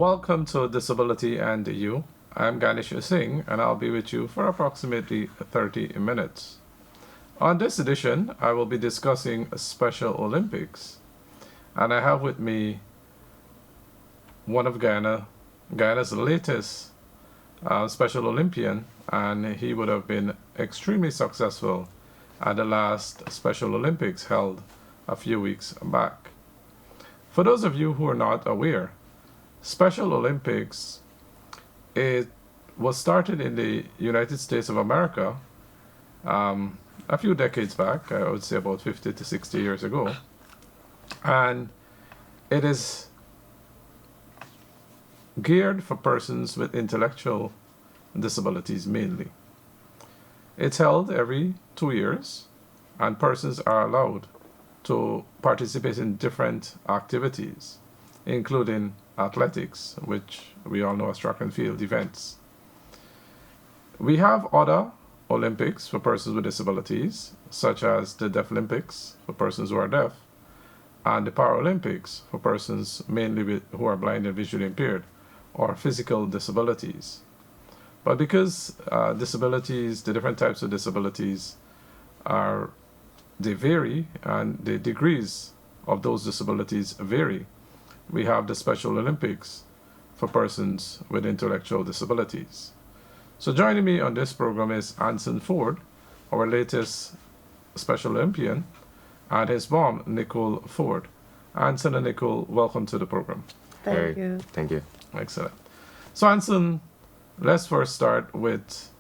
welcome to Disability and You. I'm Ganesh Singh, and I'll be with you for approximately 30 minutes. On this edition, I will be discussing Special Olympics, and I have with me one of Guyana's latest Special Olympian, and he would have been extremely successful at the last Special Olympics held a few weeks back. For those of you who are not aware, Special Olympics, it was started in the United States of America a few decades back, I would say about 50 to 60 years ago. And it is geared for persons with intellectual disabilities mainly. It's held every 2 years, and persons are allowed to participate in different activities, including athletics, which we all know as track and field events. We have other Olympics for persons with disabilities, such as the Deaflympics for persons who are deaf, and the Paralympics for persons mainly who are blind and visually impaired, or physical disabilities. But because disabilities, the different types of disabilities they vary, and the degrees of those disabilities vary, we have the Special Olympics for persons with intellectual disabilities. So joining me on this program is Anson Ford, our latest Special Olympian, and his mom, Nicole Ford. Anson and Nicole, welcome to the program. Thank you. Thank you. Excellent. So Anson, let's first start with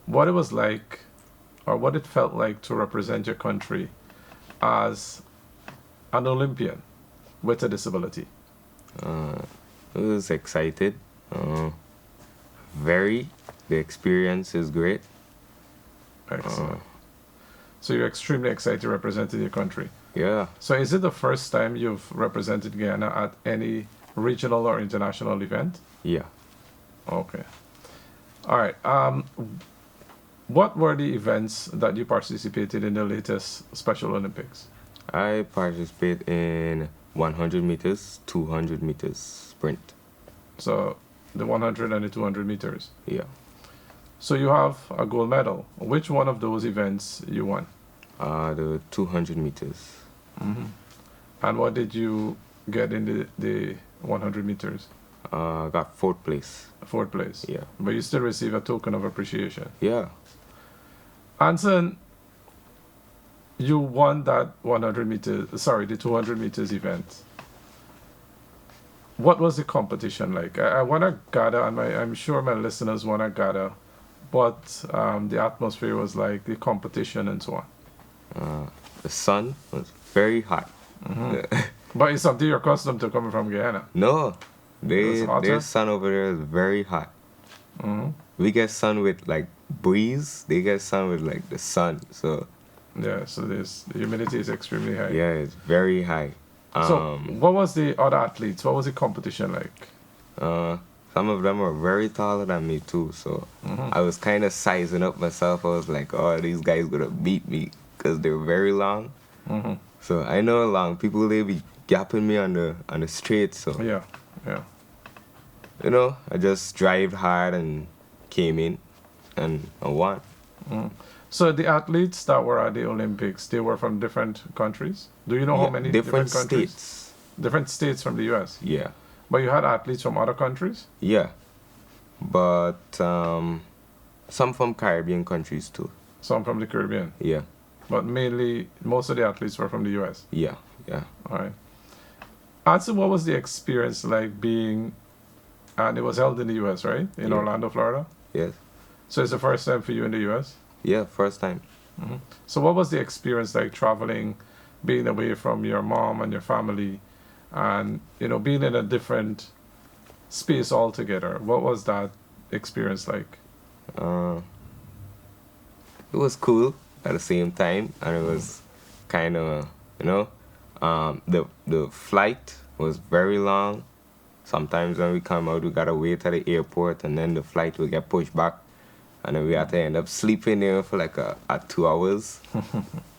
what it was like, or what it felt like to represent your country as an Olympian with a disability. I was excited. The experience is great. Excellent. So you're extremely excited representing your country. Yeah. So is it the first time you've represented Guyana at any regional or international event? Yeah. Okay. All right. What were the events that you participated in the latest Special Olympics? I participate in 100 meters, 200 meters sprint. So the 100 and the 200 meters. Yeah. So you have a gold medal. Which one of those events you won? The 200 meters. Mm-hmm. And what did you get in the 100 meters? Got fourth place. Fourth place. Yeah. But you still receive a token of appreciation. Yeah. Anson, you won that the 200 meters event. What was the competition like? I want to gather, and I'm sure my listeners want to gather what the atmosphere was like, the competition and so on. The sun was very hot. Mm-hmm. But it's something you're accustomed to coming from Guyana. No, It's hotter? their sun over there is very hot. Mm-hmm. We get sun with like breeze. They get sun with like the sun. So Yeah, so the humidity is extremely high. yeah, it's very high. So what was the other athletes? What was the competition like? Some of them were very taller than me too, so I was kind of sizing up myself. I was like, oh, these guys gonna beat me because they're very long. Mm-hmm. So I know long people, they be gapping me on the straight. So Yeah. I just drived hard and came in, and I won. Mm. So the athletes that were at the Olympics, they were from different countries. Do you know how many different countries? states? Different states from the U.S. Yeah, But you had athletes from other countries. yeah, but some from Caribbean countries too. Some from the Caribbean. Yeah, But mainly, most of the athletes were from the U.S. yeah. All right. Anson, what was the experience like being, and it was held in the U.S., right? In Yeah. Orlando, Florida? Yes. So it's the first time for you in the U.S.? Yeah, first time. Mm-hmm. So what was the experience like traveling, being away from your mom and your family, and, being in a different space altogether? What was that experience like? It was cool at the same time, and it was kind of, the flight was very long. Sometimes when we come out, we gotta wait at the airport, and then the flight will get pushed back, and then we have to end up sleeping there for like 2 hours,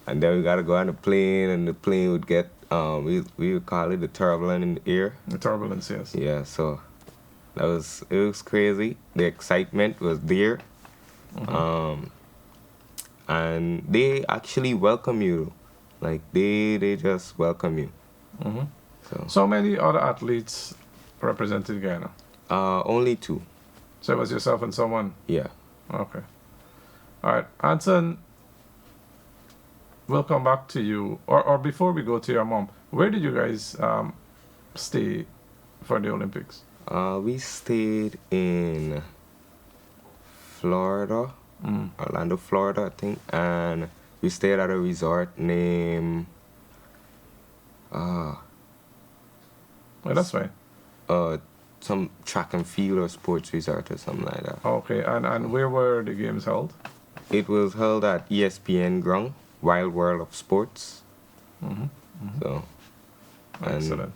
and then we gotta go on the plane, and the plane would get we would call it the turbulence in the air. The turbulence, yes. Yeah, so It was crazy. The excitement was there. Mm-hmm. Um, and they actually welcome you. Like they just welcome you. Mm-hmm. So So many other athletes represented Guyana. only two. So it was yourself and someone. Yeah. Okay. All right, Anson. We'll come back to you. Or before we go to your mom, where did you guys stay for the Olympics? We stayed in Florida, Mm. Orlando, Florida, I think, and we stayed at a resort named uh Well, that's fine. uh some track and field or sports resort or something like that. Okay, and where were the games held? It was held at ESPN ground, Wild World of Sports. Mm-hmm. So and Excellent.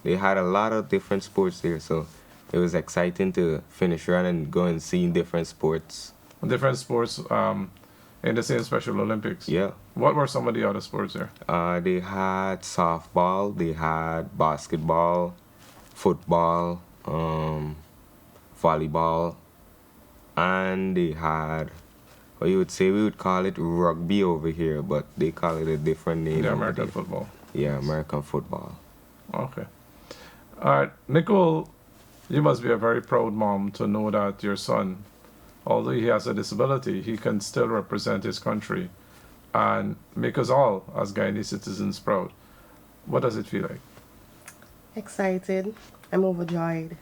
they had a lot of different sports there, so it was exciting to finish run and go and see different sports. Different sports in the same Special Olympics. Yeah. What were some of the other sports there? They had softball, they had basketball, football, volleyball, and they had, what you would say, we would call it rugby over here, but they call it a different name. The over American there. football. Yeah, American football. Okay. All right, Nicole, you must be a very proud mom to know that your son, although he has a disability, he can still represent his country and make us all, as Guyanese citizens, proud. What does it feel like? Excited. I'm overjoyed.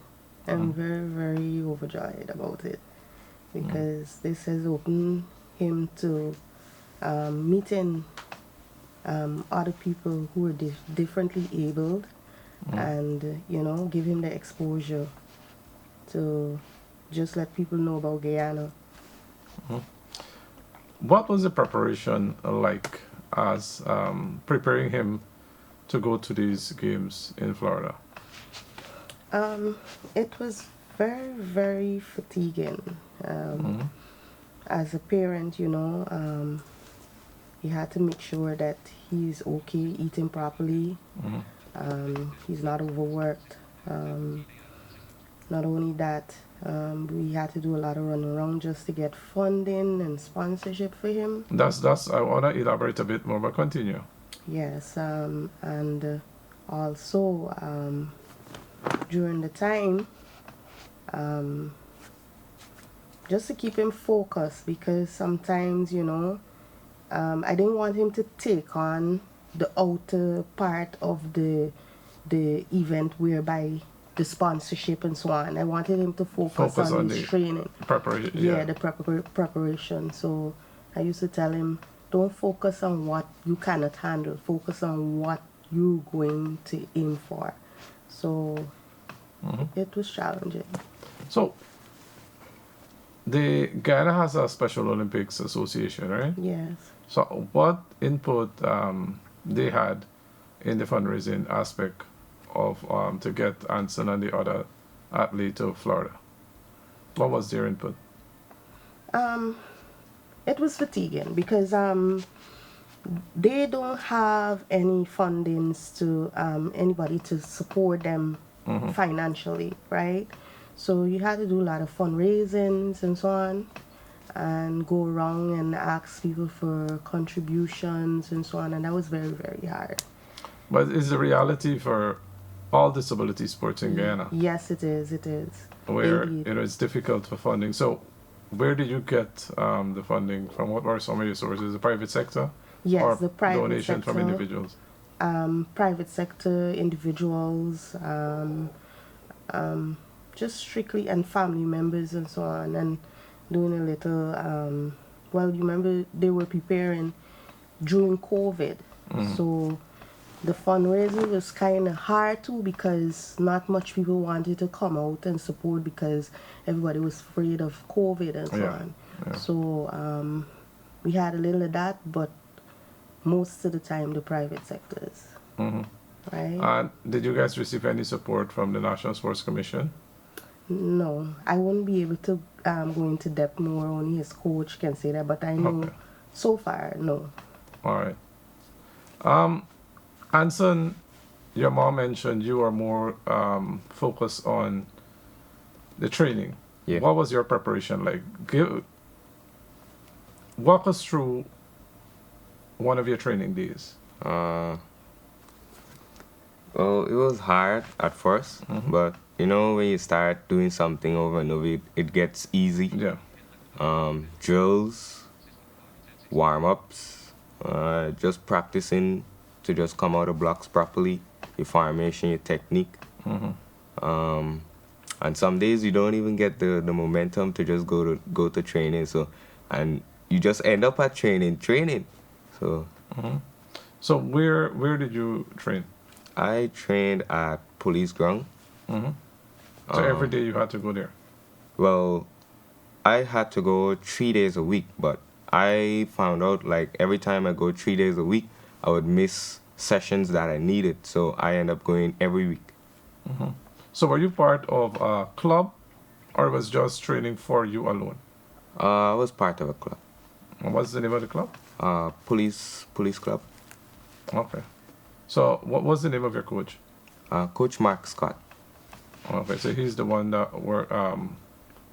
I'm very, very overjoyed about it because this has opened him to meeting other people who are differently abled and, give him the exposure to just let people know about Guyana. What was the preparation like as preparing him to go to these games in Florida? It was very, very fatiguing. As a parent, you had to make sure that he's okay, eating properly. He's not overworked. Not only that, we had to do a lot of running around just to get funding and sponsorship for him. That's I want to elaborate a bit more, but continue. Yes, and also during the time, just to keep him focused because sometimes, I didn't want him to take on the outer part of the event whereby the sponsorship and so on. I wanted him to focus on his training. Preparation. Yeah, the preparation. So I used to tell him, don't focus on what you cannot handle. Focus on what you're going to aim for. So it was challenging. So the Guyana has a Special Olympics Association, right? Yes. So what input they had in the fundraising aspect of to get Anson and the other athlete to Florida? What was their input? It was fatiguing because they don't have any fundings to anybody to support them financially, right? So you had to do a lot of fundraisings and so on, and go around and ask people for contributions and so on, and that was very, very hard. But is the reality for all disability sports in Guyana? Yes, it is. It is. Where Indeed. it's difficult for funding. So where did you get the funding from? What were some of your sources? The private sector? Yes, or the private donation sector. from individuals? Private sector, individuals, just strictly, and family members and so on, and doing a little, well, you remember they were preparing during COVID, so the fundraising was kind of hard too because not much people wanted to come out and support because everybody was afraid of COVID and so on. Yeah. So we had a little of that, but most of the time the private sectors. Right? And did you guys receive any support from the National Sports Commission? No, I won't be able to go into depth more. Only his coach can say that, but I know Okay. so far, no. All right. Anson, your mom mentioned you are more focused on the training. Yeah. What was your preparation like? Walk us through one of your training days. Well, it was hard at 1st, but you know, when you start doing something over and over, it gets easy. Yeah. Drills, warm-ups, just practicing to just come out of blocks properly, your formation, your technique. And some days you don't even get the momentum to just go to training. So, and you just end up at training. So, So where did you train? I trained at Police Ground. So every day you had to go there. Well, I had to go 3 days a week, but I found out like every time I go 3 days a week, I would miss sessions that I needed. So I end up going every week. So were you part of a club, or was just training for you alone? I was part of a club, And what's the name of the club? police club. Okay. So what was the name of your coach? Coach Mark Scott. Okay, so he's the one that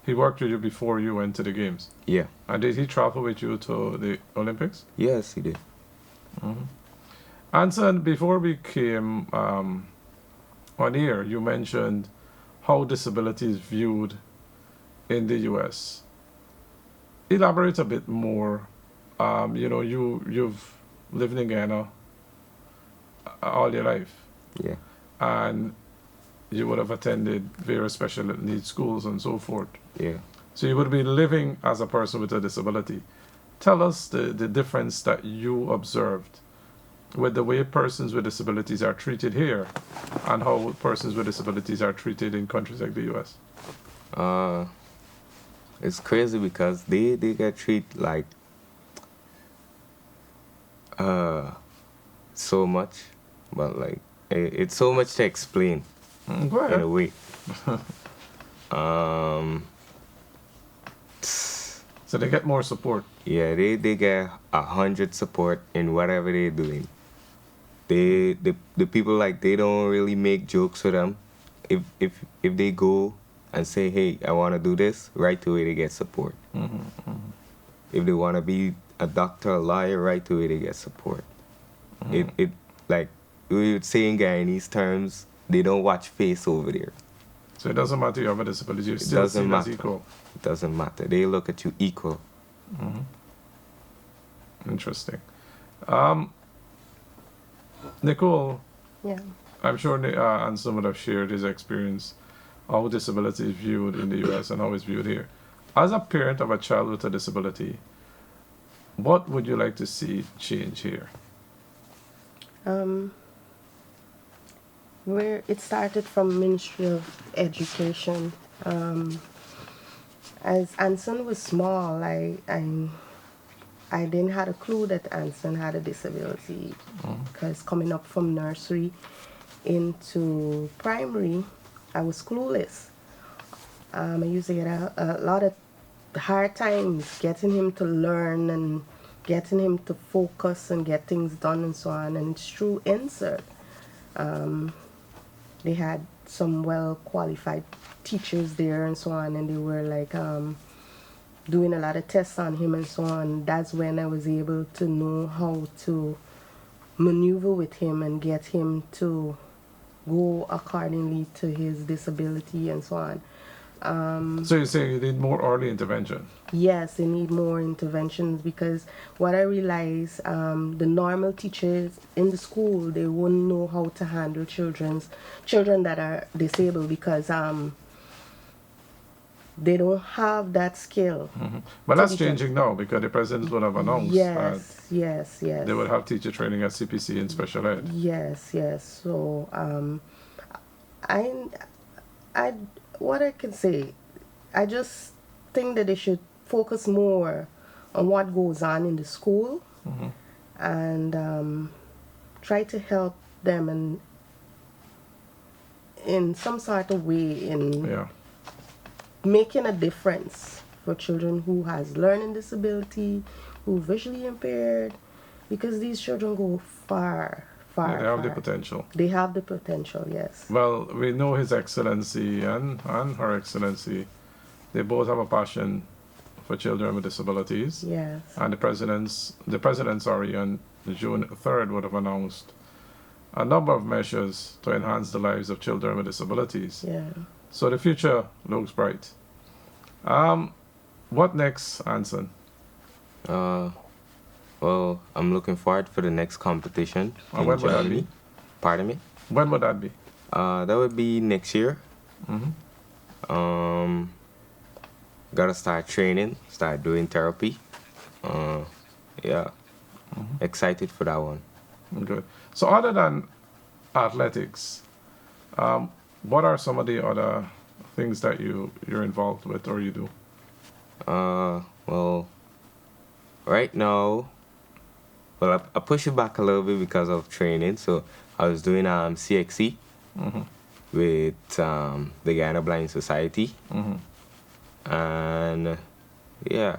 he worked with you before you went to the games. Yeah. And did he travel with you to the Olympics? Yes, he did. Anson, before we came on air, you mentioned how disability is viewed in the U.S. Elaborate a bit more. You know, you've lived in Ghana all your life, Yeah. and you would have attended various special needs schools and so forth. Yeah. So you would be living as a person with a disability. Tell us the difference that you observed with the way persons with disabilities are treated here and how persons with disabilities are treated in countries like the U.S. It's crazy because they get treated like so much, but like it's so much to explain Go in a ahead. way. So they get more support. Yeah, they get 100 support in whatever they're doing. The people, like, they don't really make jokes with them. If they go and say, hey, I want to do this, right away they get support. If they want to be a doctor, a lawyer, right away they get support. It like we would say in Guyanese terms, they don't watch face over there. So it doesn't matter you have a disability, you're still doesn't seen as matter. equal. It doesn't matter. They look at you equal. Interesting. Nicole, Yeah. I'm sure Anson would have shared his experience, how disability is viewed in the U.S. and how it's viewed here. As a parent of a child with a disability, what would you like to see change here? Where it started from Ministry of Education. As Anson was small, I didn't have a clue that Anson had a disability, because coming up from nursery into primary, I was clueless. I used to get a lot of hard times getting him to learn and getting him to focus and get things done and so on. And it's through insert. They had some well-qualified teachers there and so on, and they were like doing a lot of tests on him and so on. That's when I was able to know how to maneuver with him and get him to go accordingly to his disability and so on. So you're saying you need more early intervention? Yes, they need more interventions, because what I realize, the normal teachers in the school, they wouldn't know how to handle children that are disabled, because they don't have that skill. But that's changing now because the president would have announced Yes. they would have teacher training at CPC in special ed. Yes. So, what I can say, I just think that they should focus more on what goes on in the school, and try to help them in some sort of way in Yeah. making a difference for children who has learning disability, who visually impaired, because these children go far far. They have the far. potential. They have the potential, yes. Well, we know His Excellency and Her Excellency. They both have a passion for children with disabilities. Yes. And the president, sorry, on June 3rd would have announced a number of measures to enhance the lives of children with disabilities. Yeah. So the future looks bright. What next, Anson? Well, I'm looking forward for the next competition in when would that Germany. be? Pardon me? When would that be? That would be next year. Mm-hmm. Gotta start training, start doing therapy. Yeah. Excited for that one. Good. So other than athletics, what are some of the other things that you're involved with or you do? Well, right now, well, I push it back a little bit because of training. So I was doing CXC with the Guyana Blind Society, and yeah,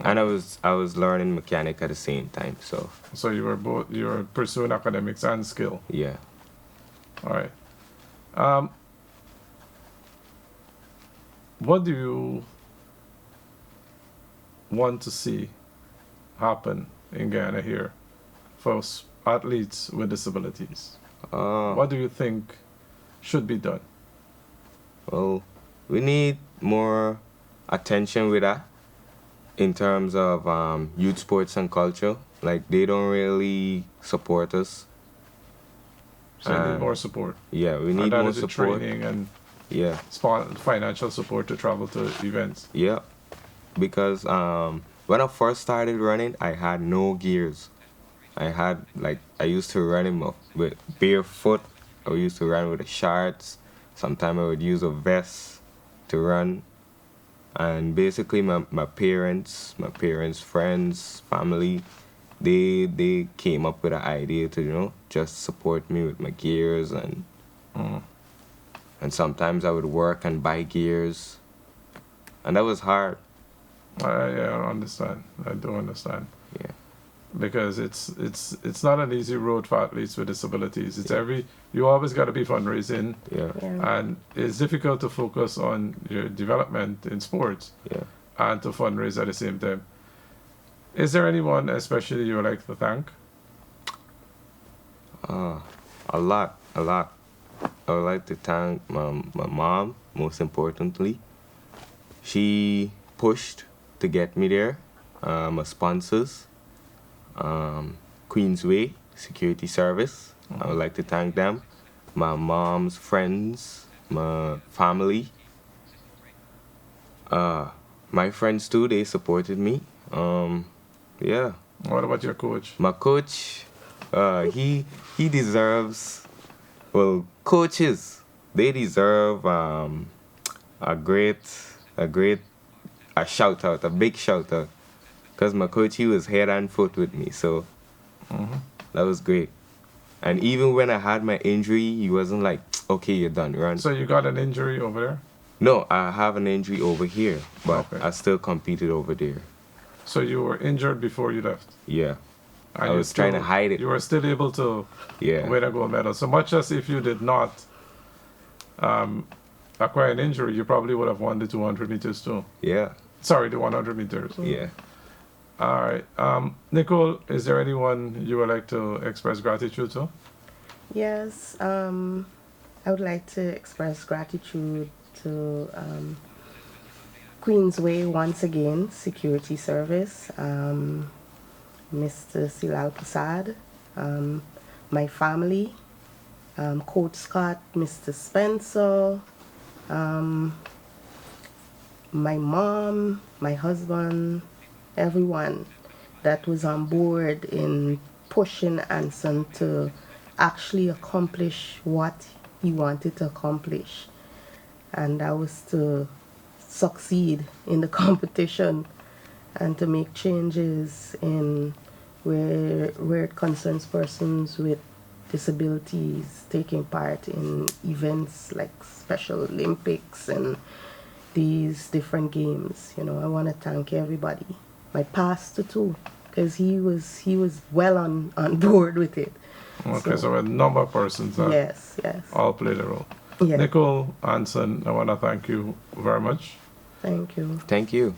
and I was learning mechanic at the same time. So you were pursuing academics and skill. yeah. All right. What do you want to see happen in Guyana here for athletes with disabilities? What do you think should be done? Well, we need more attention with that in terms of youth sports and culture. Like, they don't really support us. So you need more support. Yeah, we need And that more is the support. training and Yeah, financial support to travel to events. yeah. Because when I first started running, I had no gears. I used to run with barefoot. I used to run with the shorts. Sometimes I would use a vest to run. And basically my parents, friends, family, they came up with an idea to, just support me with my gears and sometimes I would work and buy gears. And that was hard. I understand. I do understand. Yeah. Because it's not an easy road for athletes with disabilities. You always got to be fundraising, Yeah. Yeah. and it's difficult to focus on your development in sports Yeah. and to fundraise at the same time. Is there anyone especially you would like to thank? A lot. I would like to thank my mom, most importantly. She pushed to get me there. My sponsors, Queensway Security Service. I would like to thank them. My mom's friends, my family. My friends too, they supported me. Yeah. What about your coach? My coach, he deserves, well, coaches, they deserve a shout out, a big shout out. Because my coach, he was head and foot with me, so that was great. And even when I had my injury, he wasn't like, okay, you're done, run. So you got an injury over there? No, I have an injury over here, but Okay. I still competed over there. So you were injured before you left? Yeah, And I you was trying to hide it. You were still able to Yeah. win a gold medal. So much as if you did not acquire an injury, you probably would have won the 200 meters too. Yeah, Sorry, the 100 meters. yeah. All right. Nicole, is there anyone you would like to express gratitude to? Yes, I would like to express gratitude to Queensway once again, Security Service, Mr. Silal Prasad, my family, Coach Scott, Mr. Spencer, my mom, my husband, everyone that was on board in pushing Anson to actually accomplish what he wanted to accomplish. And that was to succeed in the competition and to make changes in where it concerns persons with disabilities taking part in events like Special Olympics and these different games. I want to thank everybody. My pastor too, because he was well on board with it. Okay, so a number of persons that Yes, yes. all played a role. Yes. Nicole Anson, I want to thank you very much. Thank you. Thank you.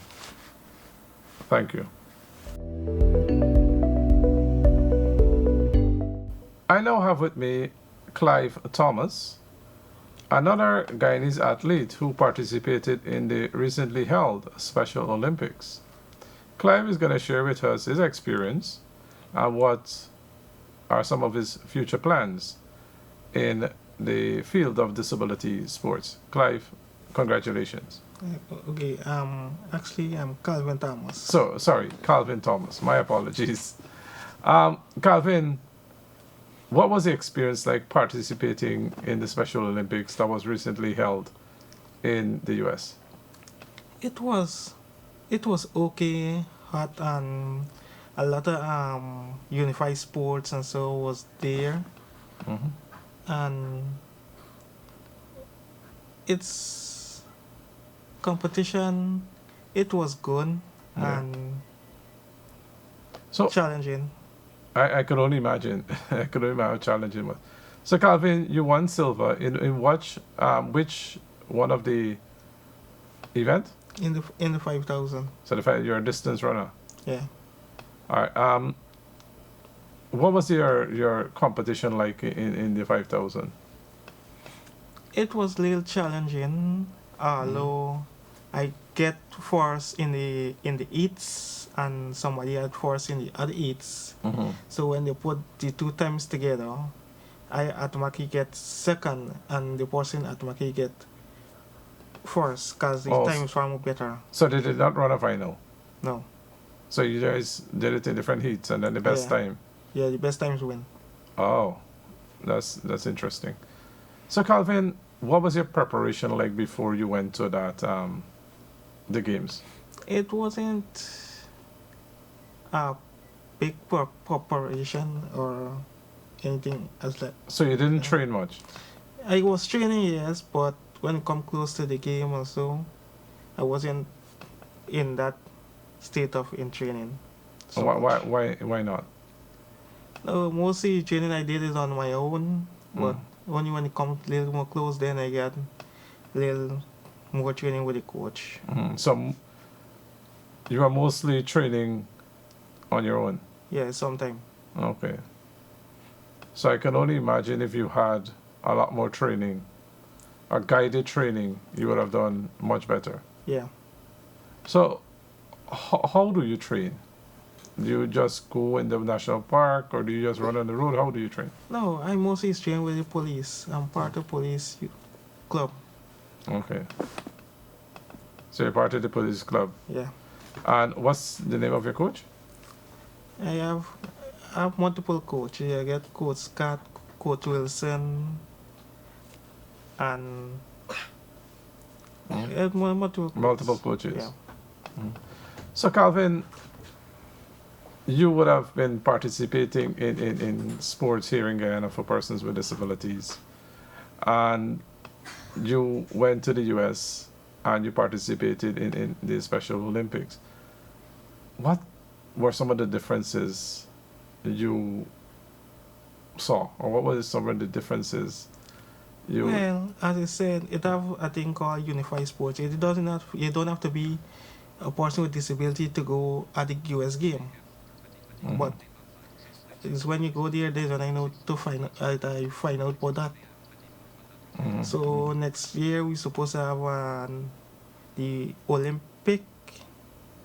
Thank you. I now have with me Clive Thomas, another Guyanese athlete who participated in the recently held Special Olympics. Clive is going to share with us his experience and what are some of his future plans in the field of disability sports. Clive, congratulations. Okay, actually, I'm Calvin Thomas. So, sorry, Calvin Thomas. My apologies. Calvin, what was the experience like participating in the Special Olympics that was recently held in the US? It was okay, hot, and a lot of unified sports and so was there, Mhm. and it's competition. It was good Yeah. and So, challenging. I could only imagine. I could only imagine how challenging it was. So, Calvin, you won silver in which one of the event? In the 5,000. So, the fact you're a distance runner. Yeah. All right. What was your competition like in the 5,000? It was a little challenging, although I get first in the eats and somebody had first in the other eats. Mm-hmm. So when they put the two times together, I automatically get second and the person automatically get first because the Oh, times were more better. So they did not run a final. No. So you guys did it in different heats and then the best Yeah. time. Yeah, the best times win. Oh, that's interesting. So Calvin, what was your preparation like before you went to that the games? It wasn't a big preparation or anything as that. So you didn't Yeah. train much. I was training, yes, but when it come close to the game or so, I wasn't in that state of in training. So Why not? no, mostly training I did is on my own, but Mm. only when it comes a little more close, then I get a little more training with the coach. So you are mostly training on your own. Yeah, sometime. Okay. So I can only imagine if you had a lot more training, a guided training, you would have done much better. Yeah. So how do you train? Do you just go in the national park or do you just run on the road? How do you train? No, I mostly train with the police. I'm part of police club. Okay. So you're part of the police club. Yeah. And what's the name of your coach? I have multiple coaches. I get Coach Scott, Coach Wilson, and I have Multiple coaches. Yeah. So Calvin, you would have been participating in sports here in Guyana for persons with disabilities. And you went to the US and you participated in the Special Olympics. What were some of the differences you saw? Or what were some of the differences you Well, as I said, it have a thing called unified sports. It doesn't have, you don't have to be a person with disability to go at the US game. Mhm. But it's when you go there, there's when I know to I find out about that. Mhm. So next year we supposed to have the Olympic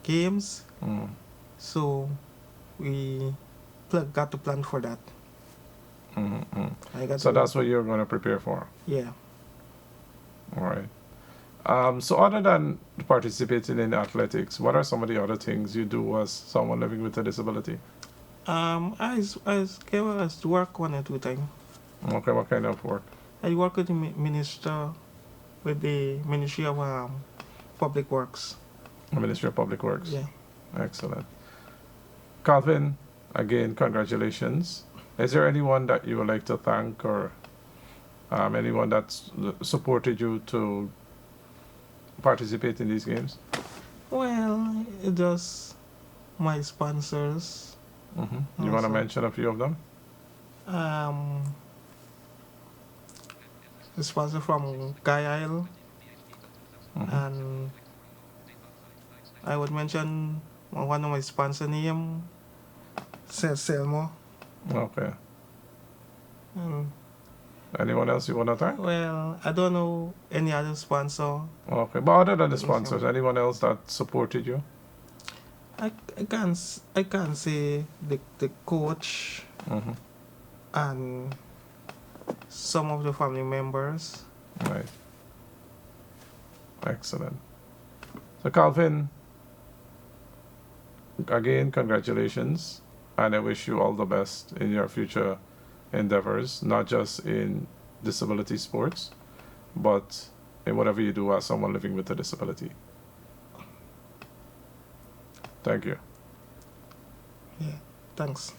Games. Mm. So we got to plan for that. Mhm, mhm. I got So to, that's what you're going to prepare for. yeah. All right. So other than participating in athletics, what are some of the other things you do as someone living with a disability? I work 1 or 2 times. Okay, what kind of work? I work with the with the Ministry of Public Works. Ministry of Public Works. Yeah. Excellent. Calvin, again, congratulations. Is there anyone that you would like to thank or anyone that's supported you to participate in these games? Well, just my sponsors. You want to Awesome. mention a few of them? The sponsor from Guy Isle, Mhm. and I would mention one of my sponsor name, Selmo. Okay. And, Anyone else you want to thank? well, I don't know any other sponsor. Okay. But other than the Yes, sponsors, sir. anyone else that supported you? I can't say the coach Mm-hmm. and some of the family members. Right. Excellent. So, Calvin, again, congratulations. And I wish you all the best in your future endeavors, not just in disability sports, but in whatever you do as someone living with a disability. Thank you. Yeah, thanks.